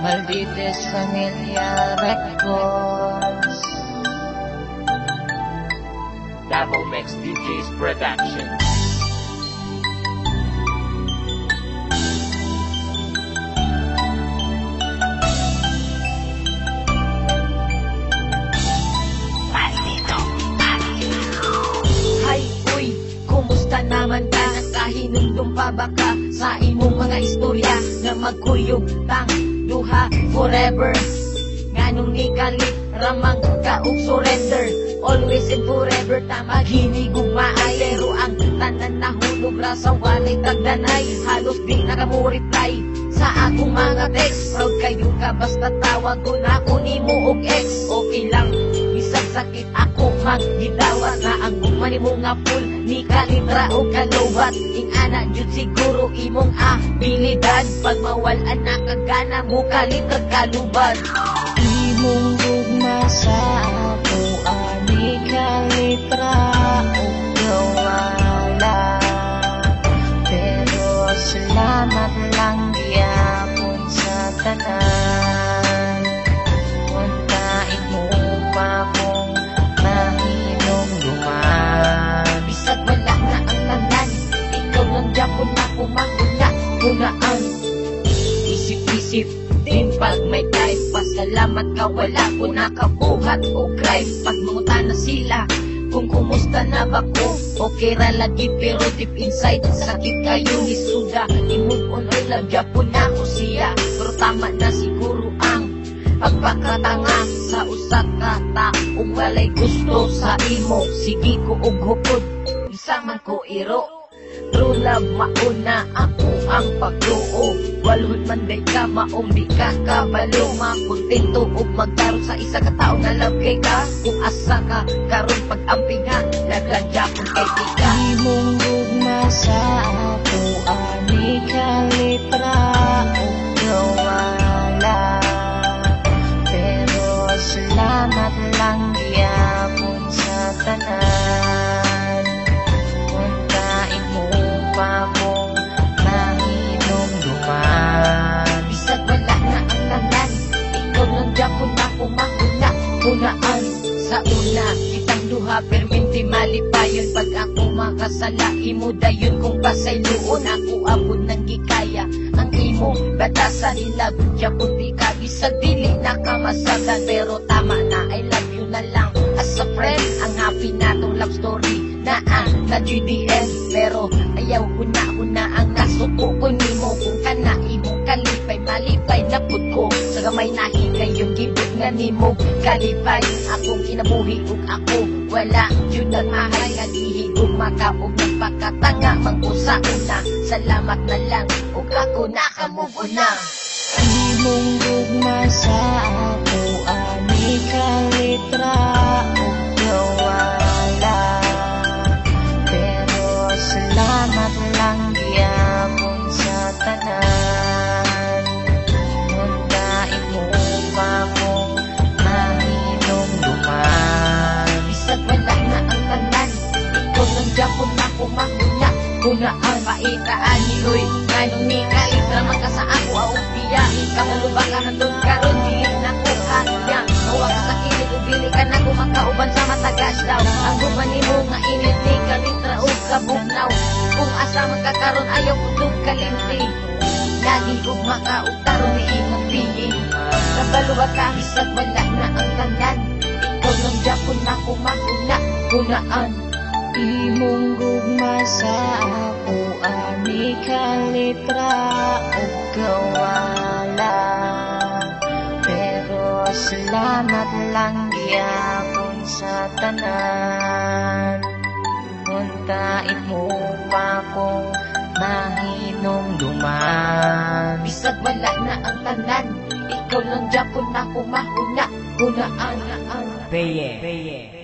Maldites Familia Records. Double Mix DJs Production. Hay, uy, kumusta naman ka? Nakahinumdum pa ba ka sa imong mga istorya na magkuyog tang duha forever? Nganong ikalit ramang ka og surrender? Always and forever ta maghinigog maay, pero ang tanan nahulog ra sa walay tagdanay. Halos di na ka mo reply sa akong mga text. Proud kayo ka basta tawag ko na ako nimo og ex. Okay lang, bisag sakit ako magdidawat na ang gugman nimo nga full ni kalitra o kalowat. Ing ana jud siguro imong abilidad, pag mawalan na kagana mo kalitra kalubad. Imong gugma sa ako ani kalitra o kawala, pero salamat lang gyapon sa tanan. Untain mo pa kung mahinom duman. Bisag wala na ang tanan, ikaw lang gyapon na kumanguna kunaan. Isip-isip din pag may time, pasalamat ka wala ko nakabuhat o crime. Pag mangutan na sila kung kumusta na ba ko, okay ra lagi pero deep inside sakit kayo ni suda. I-move on or love yapon na ko siya, pero tama na siguro ang pagpakatanga sa usa ka taong walay gusto sa imo. Sige ko og hupod, isa man ko iro. True love mauna ako ang pagtuo, walhod man day ka maong di ka kabalo. Makontento og magkaroon sa isa ka tao na love kay ka. Kung asa ka karon pag-amping ha, nagladya kung kay tika. Imong gugma sa ako ani kalitra o kawala, pero salamat lang gyapon sa tanan. Untain mo pa kung mahinom duman. Bisag wala na ang tanan, ikaw lang gyapon na kumanguna kunaan. Sa una kitang duha perminti malipayon, pag ako makasala imo dayon kung pasayloon. Ako abot ng gikaya ang imo batasan nila gyapon di ka. Bisag dili na kamasagan, pero tama na I love you na lang as a friend. Ang happy natong love story na GDS, pero ayaw ko na ang nasuko ko nimo. Kung kana imong kalipay malipay na pud ko sa gamay nahi kayong gibot nga nimo kalipay. Akong kinabuhi ug ako wala jud ang mahay nga gihigog makaog nagpakatanga mangko sa una. Salamat na lang ug ako nakamove on na. Imong gugma sa ako ani kalitra o kawala, pero salamat lang gyapon sa tanan. Untain mo pa kung mahinom duman. Bisag wala na ang tanan, ikaw lang gyapon na kumanguna kunaan. Paitaan ni Uy, nganong ni kalitra man ka sa ako aong biyahin. Kamalubang ka handon karon di na ko kanya. Huwag sa kilid o bili ka na kumakauban sa matagas daw. Ang guban ni mo nga init ni kalitra o kabugnaw. Kung asa magkakaroon ayaw kutog kalimti, nagigog makaugtaron ni imong pili. Kabaluwa ka, bisag wala na ang tanan, ikaw lang gyapon na kumanguna kunaan. Imong gugma sa ako ani kalitra o kawala, pero salamat lang gyapon sa tanan. Untain mo pa kung mahinom duman. Bisag wala na ang tanan, ikaw lang gyapon na kumahuna kunaan. Peye.